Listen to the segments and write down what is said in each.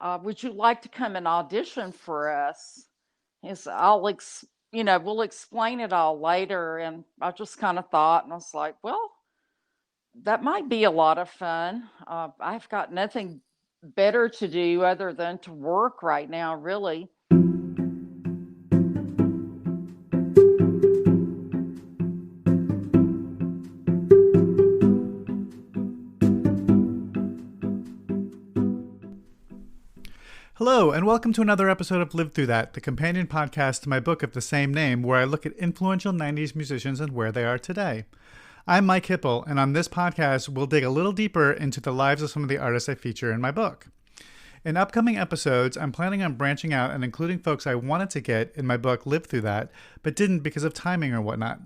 Would you like to come and audition for us? He said, we'll explain it all later. And I just kind of thought, and I was like, well, that might be a lot of fun. I've got nothing better to do other than to work right now, really. Hello, and welcome to another episode of Live Through That, the companion podcast to my book of the same name, where I look at influential 90s musicians and where they are today. I'm Mike Hipple, and on this podcast, we'll dig a little deeper into the lives of some of the artists I feature in my book. In upcoming episodes, I'm planning on branching out and including folks I wanted to get in my book Live Through That, but didn't because of timing or whatnot.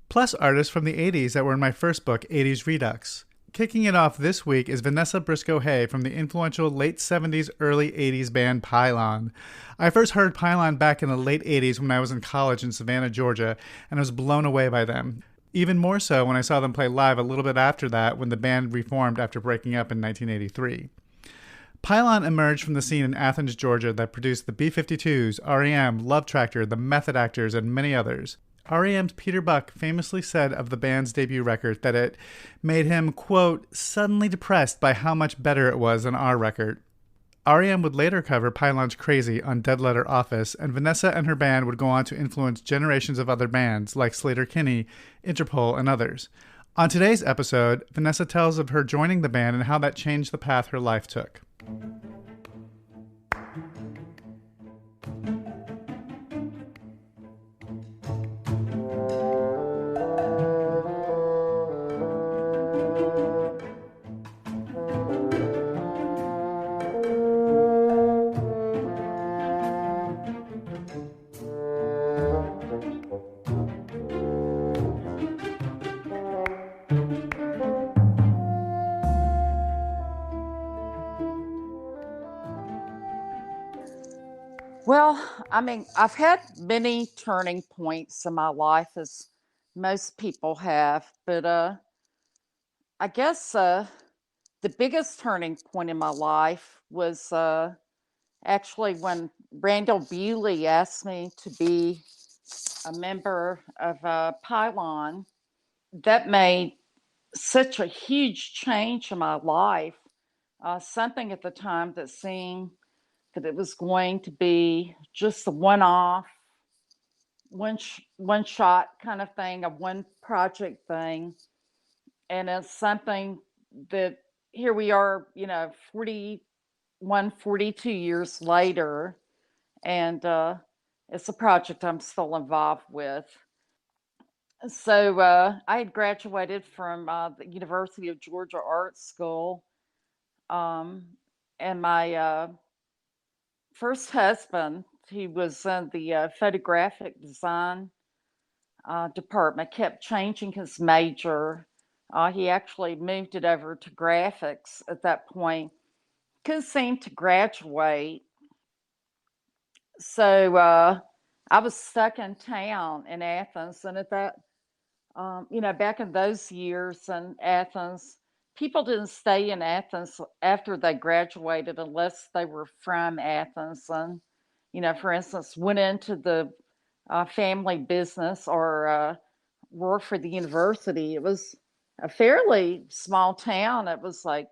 Plus artists from the 80s that were in my first book, 80s Redux. Kicking it off this week is Vanessa Briscoe Hay from the influential late 70s, early 80s band Pylon. I first heard Pylon back in the late 80s when I was in college in Savannah, Georgia, and I was blown away by them. Even more so when I saw them play live a little bit after that when the band reformed after breaking up in 1983. Pylon emerged from the scene in Athens, Georgia that produced the B-52s, REM, Love Tractor, the Method Actors, and many others. REM's Peter Buck famously said of the band's debut record that it made him, quote, suddenly depressed by how much better it was than our record. REM would later cover Pylon's Crazy on Dead Letter Office, and Vanessa and her band would go on to influence generations of other bands like Sleater-Kinney, Interpol, and others. On today's episode, Vanessa tells of her joining the band and how that changed the path her life took. Well, I've had many turning points in my life, as most people have, but I guess the biggest turning point in my life was actually when Randall Bewley asked me to be a member of Pylon. That made such a huge change in my life. Something at the time that seemed that it was going to be just a one-off, one shot kind of thing, a one project thing, and it's something that here we are, 41, 42 years later, and it's a project I'm still involved with. So I had graduated from the University of Georgia Art School, um, and my first husband, he was in the photographic design department, kept changing his major. He actually moved it over to graphics at that point. Couldn't seem to graduate. So I was stuck in town in Athens. And at that, back in those years in Athens, people didn't stay in Athens after they graduated unless they were from Athens and, for instance, went into the family business or worked for the university. It was a fairly small town. It was like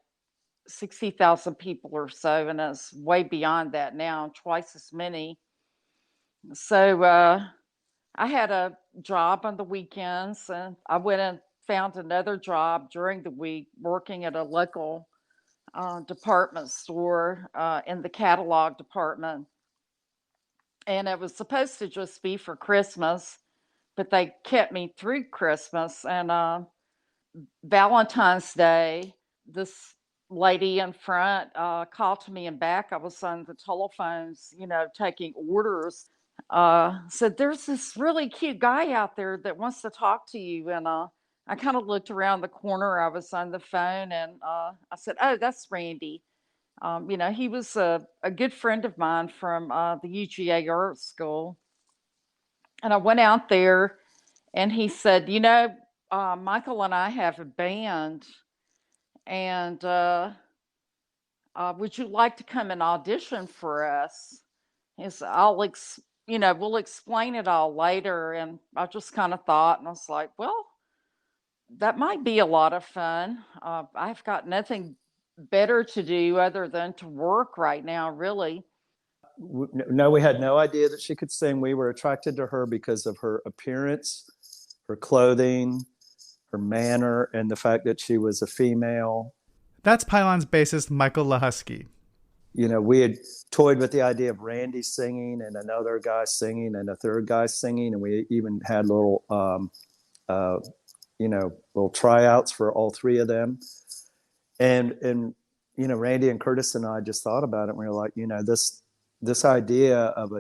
60,000 people or so, and it's way beyond that now, twice as many. So I had a job on the weekends, and I went and found another job during the week working at a local department store in the catalog department. And it was supposed to just be for Christmas, but they kept me through Christmas. And Valentine's Day, this lady in front called to me and back. I was on the telephones, taking orders. Said, there's this really cute guy out there that wants to talk to you. And I kind of looked around the corner. I was on the phone and I said, oh, that's Randy. He was a good friend of mine from the UGA Art School. And I went out there and he said, Michael and I have a band, and would you like to come and audition for us? He said, we'll explain it all later. And I just kind of thought, and I was like, well, that might be a lot of fun. I've got nothing better to do other than to work right now, really. No, we had no idea that she could sing. We were attracted to her because of her appearance, her clothing, her manner, and the fact that she was a female. That's Pylon's bassist, Michael Lachowski. We had toyed with the idea of Randy singing and another guy singing and a third guy singing, and we even had little little tryouts for all three of them. And Randy and Curtis and I just thought about it, and we were like, this idea of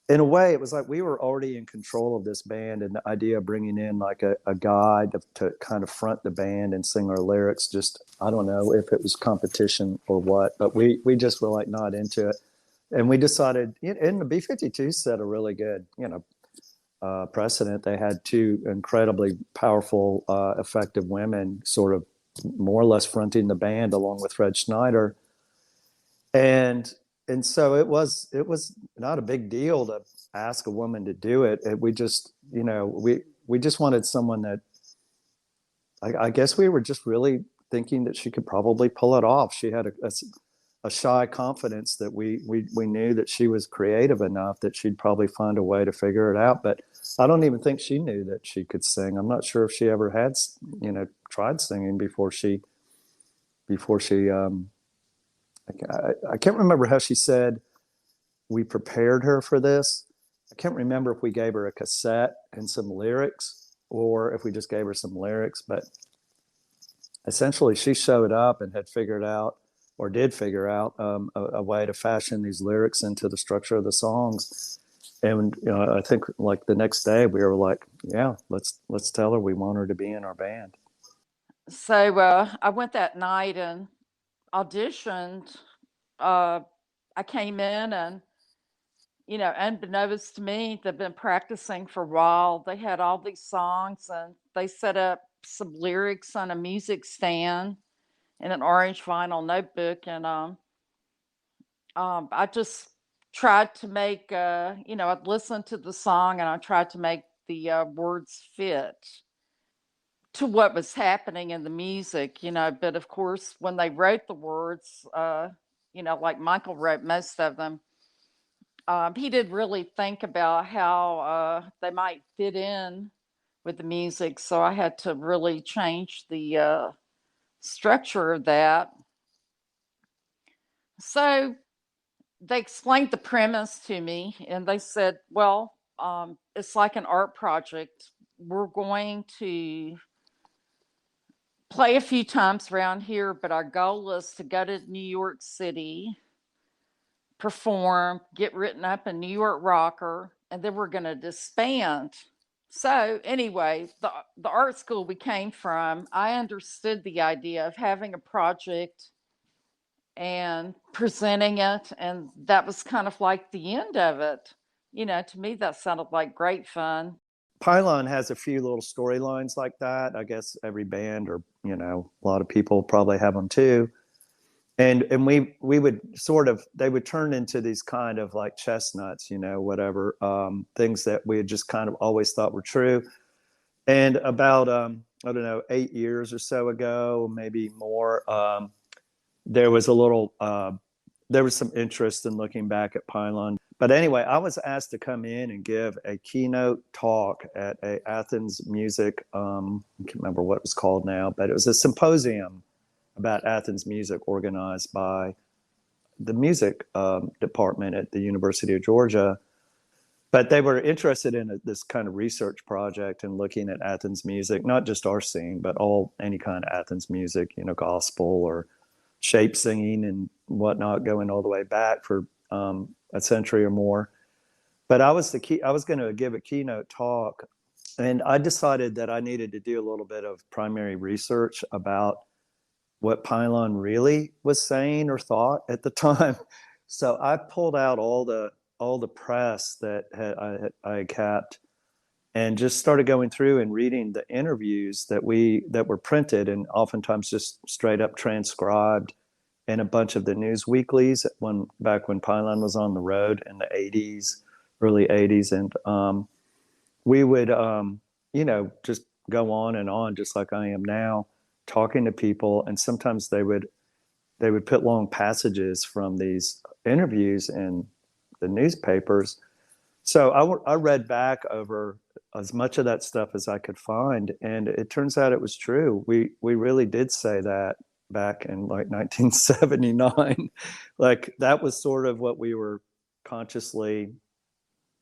in a way, it was like we were already in control of this band, and the idea of bringing in like a guy to kind of front the band and sing our lyrics, just, I don't know if it was competition or what, but we just were like not into it. And we decided, and the B-52 set a really good, precedent. They had two incredibly powerful, effective women sort of more or less fronting the band along with Fred Schneider. And so it was not a big deal to ask a woman to do it. We just, we just wanted someone that, I guess we were just really thinking that she could probably pull it off. She had a shy confidence that we knew that she was creative enough that she'd probably find a way to figure it out. But I don't even think she knew that she could sing. I'm not sure if she ever had, tried singing before she I can't remember how she said we prepared her for this. I can't remember if we gave her a cassette and some lyrics or if we just gave her some lyrics, but essentially she showed up and had figured out or did figure out a way to fashion these lyrics into the structure of the songs. And I think like the next day we were like, yeah, let's tell her we want her to be in our band. So I went that night and auditioned. I came in and, unbeknownst to me, they've been practicing for a while. They had all these songs and they set up some lyrics on a music stand in an orange vinyl notebook. And I just tried to make, I'd listen to the song and I tried to make the words fit to what was happening in the music, but of course, when they wrote the words, like Michael wrote most of them, he did really think about how they might fit in with the music. So I had to really change the structure of that. So they explained the premise to me and they said, well, it's like an art project. We're going to play a few times around here, but our goal is to go to New York City, perform, get written up in New York Rocker, and then we're going to disband. So anyway, the art school we came from, I understood the idea of having a project and presenting it, and that was kind of like the end of it. To me, that sounded like great fun. Pylon has a few little storylines like that. I guess every band or, a lot of people probably have them too. And we would they would turn into these kind of like chestnuts, whatever, things that we had just kind of always thought were true. And about, I don't know, 8 years or so ago, maybe more, there was some interest in looking back at Pylon. But anyway, I was asked to come in and give a keynote talk at a Athens music, I can't remember what it was called now, but it was a symposium about Athens music organized by the music department at the University of Georgia. But they were interested in this kind of research project and looking at Athens music, not just our scene, but any kind of Athens music, gospel or shape singing and whatnot, going all the way back for a century or more. But I was going to give a keynote talk, and I decided that I needed to do a little bit of primary research about what Pylon really was saying or thought at the time. So I pulled out all the press that I had kept and just started going through and reading the interviews that were printed and oftentimes just straight up transcribed and a bunch of the news weeklies back when Pylon was on the road in the 80s, early 80s. And we would, just go on and on, just like I am now, talking to people. And sometimes they would put long passages from these interviews in the newspapers. So I read back over as much of that stuff as I could find, and it turns out it was true. We really did say that back in like 1979. Like that was sort of what we were consciously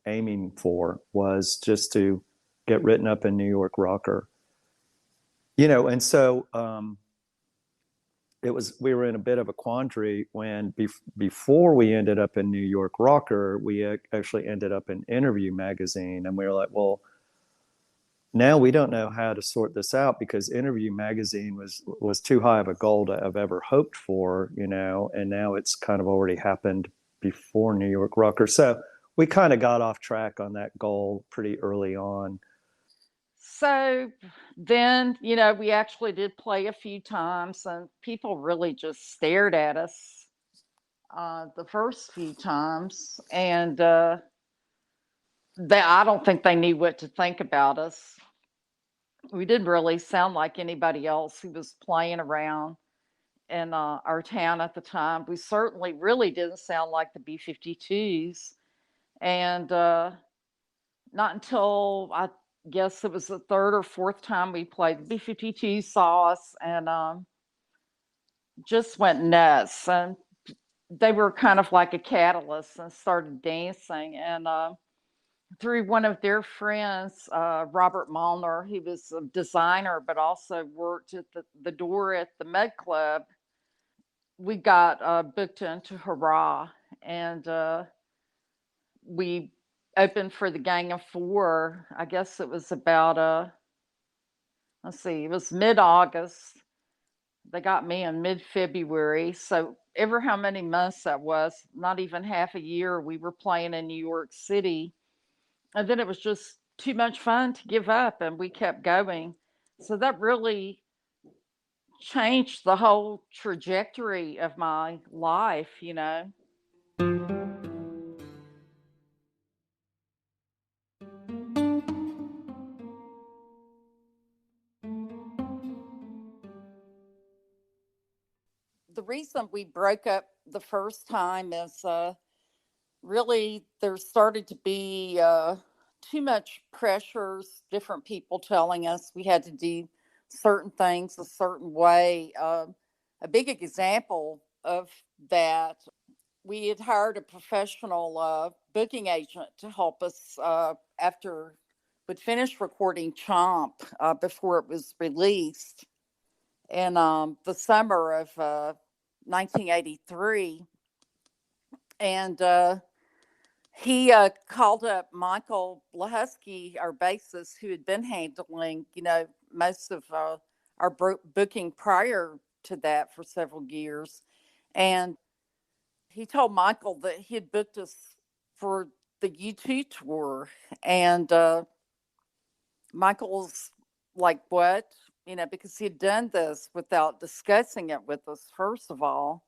aiming for, was just to get written up in New York Rocker. And so we were in a bit of a quandary when before we ended up in New York Rocker, we actually ended up in Interview magazine, and we were like, well, now we don't know how to sort this out, because Interview magazine was too high of a goal to have ever hoped for, and now it's kind of already happened before New York Rocker. So we kind of got off track on that goal pretty early on. So then, we actually did play a few times, and people really just stared at us the first few times. And I don't think they knew what to think about us. We didn't really sound like anybody else who was playing around in our town at the time. We certainly really didn't sound like the B-52s. And not until I guess it was the third or fourth time we played, the B-52 saw us and just went nuts. And they were kind of like a catalyst and started dancing. And through one of their friends, Robert Malner, he was a designer but also worked at the door at the Med Club, we got booked into Hurrah. And we opened for the Gang of Four. I guess it was about let's see, it was mid-August. They got me in mid-February. So ever how many months that was, not even half a year, we were playing in New York City. And then it was just too much fun to give up, and we kept going. So that really changed the whole trajectory of my life. The reason we broke up the first time is really there started to be too much pressures, different people telling us we had to do certain things a certain way. A big example of that, we had hired a professional booking agent to help us after we'd finished recording Chomp before it was released in the summer of 1983. And he called up Michael Lachowski, our bassist, who had been handling, most of our booking prior to that for several years. And he told Michael that he had booked us for the U2 tour. And Michael was like, what? Because he had done this without discussing it with us, first of all.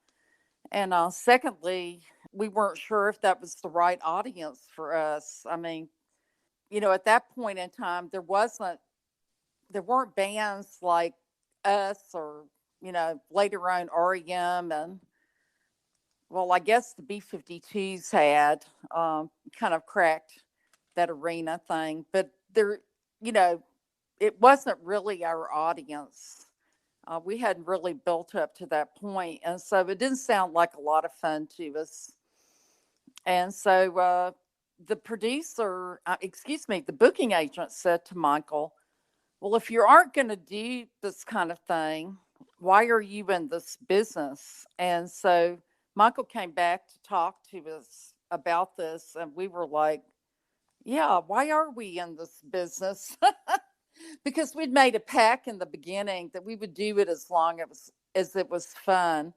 And secondly, we weren't sure if that was the right audience for us. I mean, at that point in time, there weren't bands like us or, later on REM. And well, I guess the B-52s had kind of cracked that arena thing, but there, it wasn't really our audience. We hadn't really built up to that point. And so it didn't sound like a lot of fun to us. And so the booking agent said to Michael, well, if you aren't going to do this kind of thing, why are you in this business? And so Michael came back to talk to us about this. And we were like, yeah, why are we in this business? Because we'd made a pact in the beginning that we would do it as long as it was fun.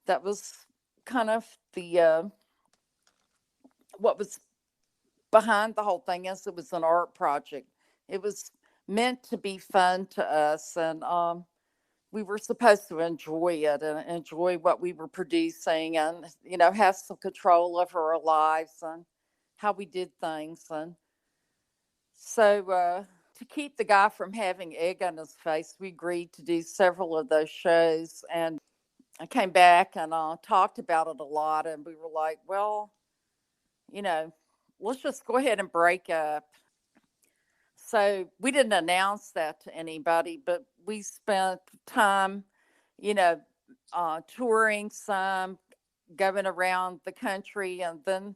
That was kind of the what was behind the whole thing, is it was an art project. It was meant to be fun to us. And we were supposed to enjoy it and enjoy what we were producing and, have some control over our lives and how we did things. And so, to keep the guy from having egg on his face, we agreed to do several of those shows. And I came back and talked about it a lot. And we were like, well, you know, let's just go ahead and break up. So we didn't announce that to anybody, but we spent time, you know, touring some, going around the country. And then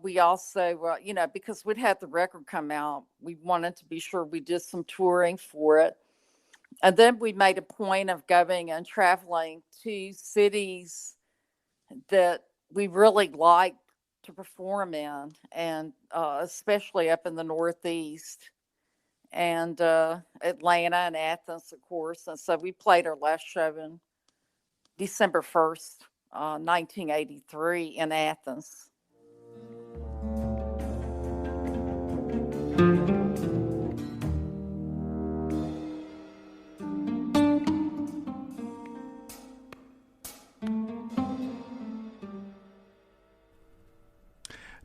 we also, because we'd had the record come out, we wanted to be sure we did some touring for it. And then we made a point of going and traveling to cities that we really liked to perform in, and especially up in the Northeast and Atlanta and Athens, of course. And so we played our last show in December 1st, 1983 in Athens.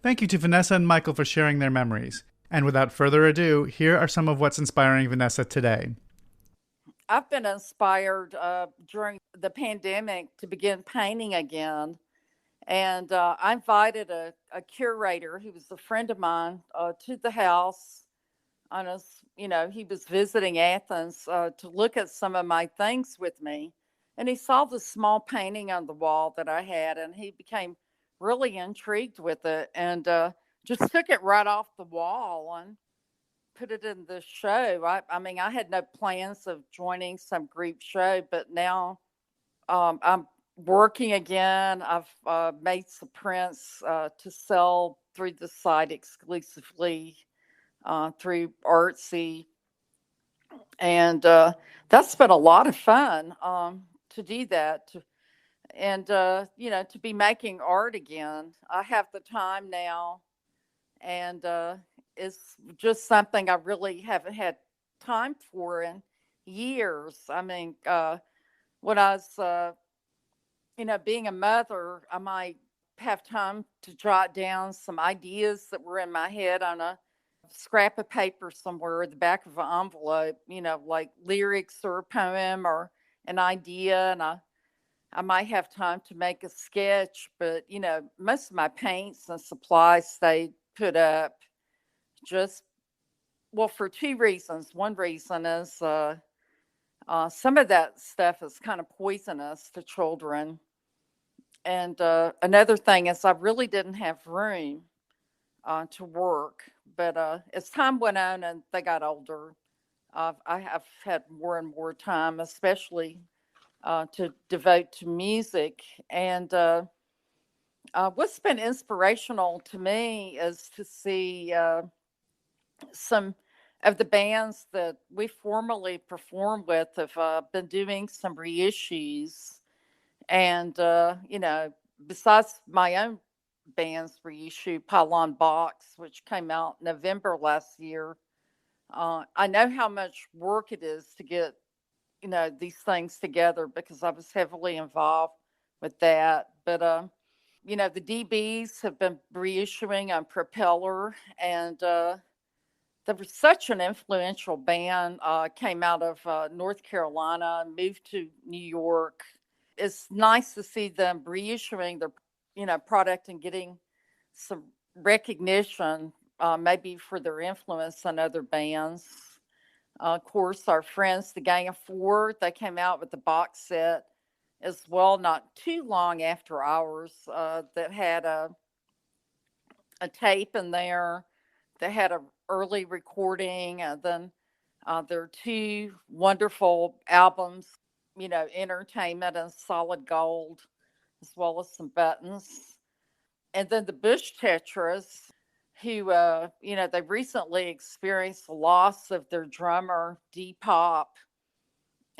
Thank you to Vanessa and Michael for sharing their memories. And without further ado, here are some of what's inspiring Vanessa today. I've been inspired during the pandemic to begin painting again. And I invited a curator who was a friend of mine to the house. He was visiting Athens to look at some of my things with me. And he saw the small painting on the wall that I had, and he became really intrigued with it and just took it right off the wall and put it in the show. I had no plans of joining some group show, but now I'm working again. I've made some prints to sell through the site exclusively through Artsy. And that's been a lot of fun to do that. To be making art again. I have the time now, and it's just something I really haven't had time for in years. When I was, being a mother, I might have time to jot down some ideas that were in my head on a scrap of paper somewhere at the back of an envelope, like lyrics or a poem or an idea. And I might have time to make a sketch, but most of my paints and supplies stayed put up for two reasons. One reason is some of that stuff is kind of poisonous to children. And another thing is I really didn't have room to work. But as time went on and they got older, I have had more and more time, especially to devote to music. And what's been inspirational to me is to see some of the bands that we formerly performed with have been doing some reissues. And, besides my own band's reissue, Pylon Box, which came out November last year, I know how much work it is to get these things together because I was heavily involved with that. But the DBs have been reissuing on Propeller, and they were such an influential band. Came out of North Carolina, moved to New York. It's nice to see them reissuing their product and getting some recognition, maybe for their influence on other bands. Of course, our friends, the Gang of Four, they came out with the box set as well, not too long after ours, that had a tape in there that had an early recording, and then there are two wonderful albums, Entertainment and Solid Gold, as well as some buttons. And then the Bush Tetras, who, they recently experienced the loss of their drummer, D-Pop.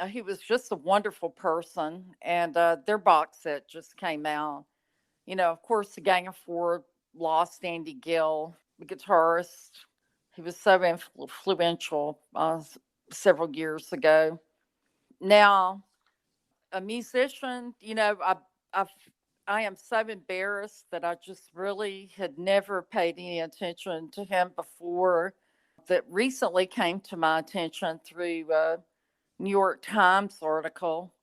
He was just a wonderful person, and their box set just came out. Of course, the Gang of Four lost Andy Gill, the guitarist. He was so influential several years ago. Now, a musician, I I am so embarrassed that I just really had never paid any attention to him before. That recently came to my attention through a New York Times article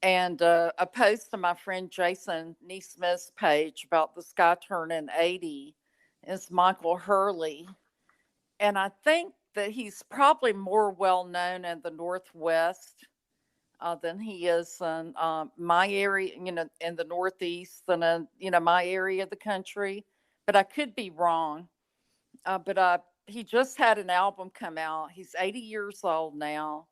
and a post on my friend Jason Neesmith's page about this guy turning 80 is Michael Hurley. And I think that he's probably more well known in the Northwest than he is in my area, in the Northeast than in, my area of the country. But I could be wrong. But he just had an album come out. He's 80 years old now.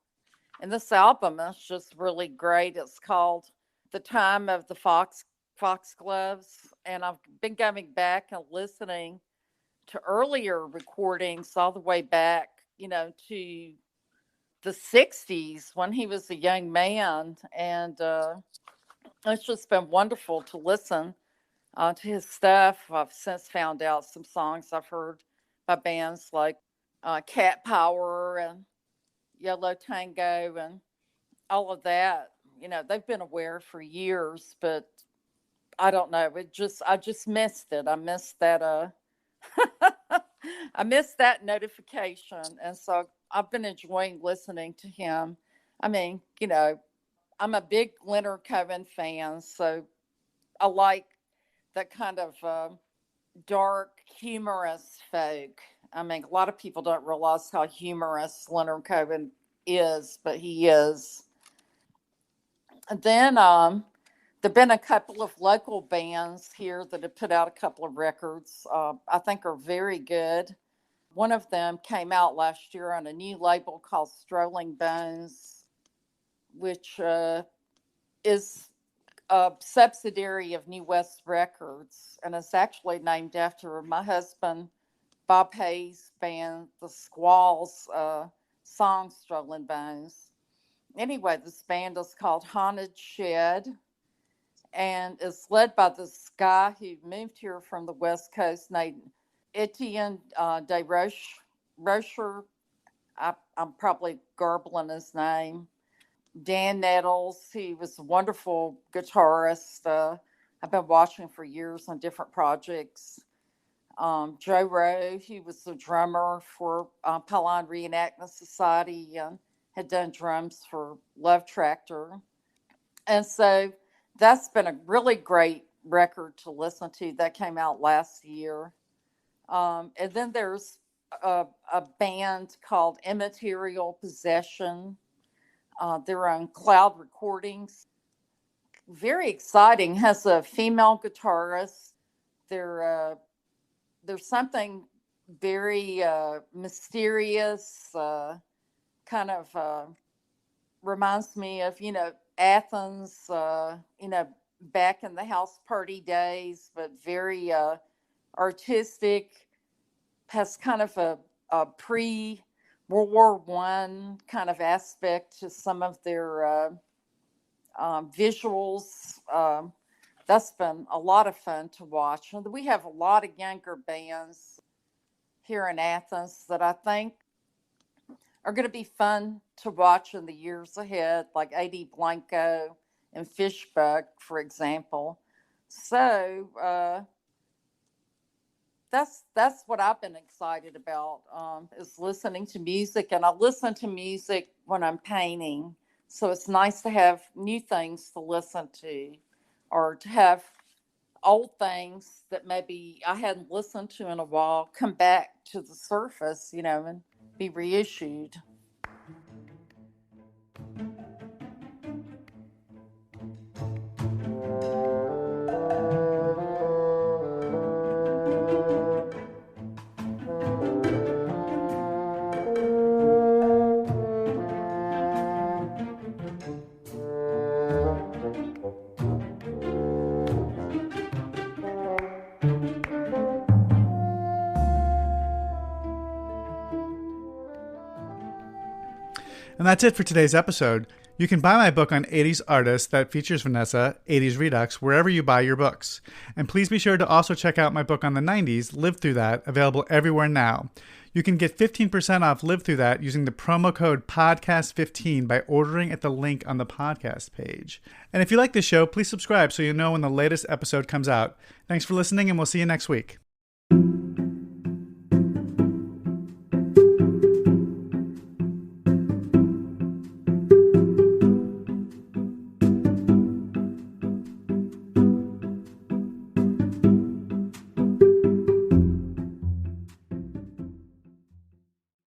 And this album is just really great. It's called The Time of the Foxgloves. And I've been going back and listening to earlier recordings all the way back, to the 60s when he was a young man. And it's just been wonderful to listen to his stuff. I've since found out some songs I've heard by bands like Cat Power and Yellow Tango and all of that. They've been aware for years, but I don't know. I just missed it. I missed that I missed that notification. And so I've been enjoying listening to him. I mean, I'm a big Leonard Cohen fan, so I like that kind of dark, humorous folk. I mean, a lot of people don't realize how humorous Leonard Cohen is, but he is. And then there've been a couple of local bands here that have put out a couple of records I think are very good. One of them came out last year on a new label called Strolling Bones, which is a subsidiary of New West Records, and it's actually named after my husband Bob Hayes' band, the Squalls, song Strolling Bones. Anyway, this band is called Haunted Shed, and it's led by this guy who moved here from the West Coast named Etienne de Rocher. I'm probably garbling his name. Dan Nettles, he was a wonderful guitarist. I've been watching for years on different projects. Joe Rowe, he was the drummer for Pylon Reenactment Society and had done drums for Love Tractor. And so that's been a really great record to listen to. That came out last year. And then there's a band called Immaterial Possession. They're on Cloud Recordings. Very exciting. Has a female guitarist. There's something very mysterious, kind of reminds me of, Athens, back in the house party days, but very artistic. Has kind of a pre-World War I kind of aspect to some of their visuals. That's been a lot of fun to watch. And we have a lot of younger bands here in Athens that I think are going to be fun to watch in the years ahead, like A.D. Blanco and Fishbuck, for example. So that's what I've been excited about, is listening to music. And I listen to music when I'm painting. So it's nice to have new things to listen to, or to have old things that maybe I hadn't listened to in a while come back to the surface, and be reissued. And that's it for today's episode. You can buy my book on 80s artists that features Vanessa, 80s Redux, wherever you buy your books. And please be sure to also check out my book on the 90s, Live Through That, available everywhere now. You can get 15% off Live Through That using the promo code PODCAST15 by ordering at the link on the podcast page. And if you like this show, please subscribe so you know when the latest episode comes out. Thanks for listening, and we'll see you next week.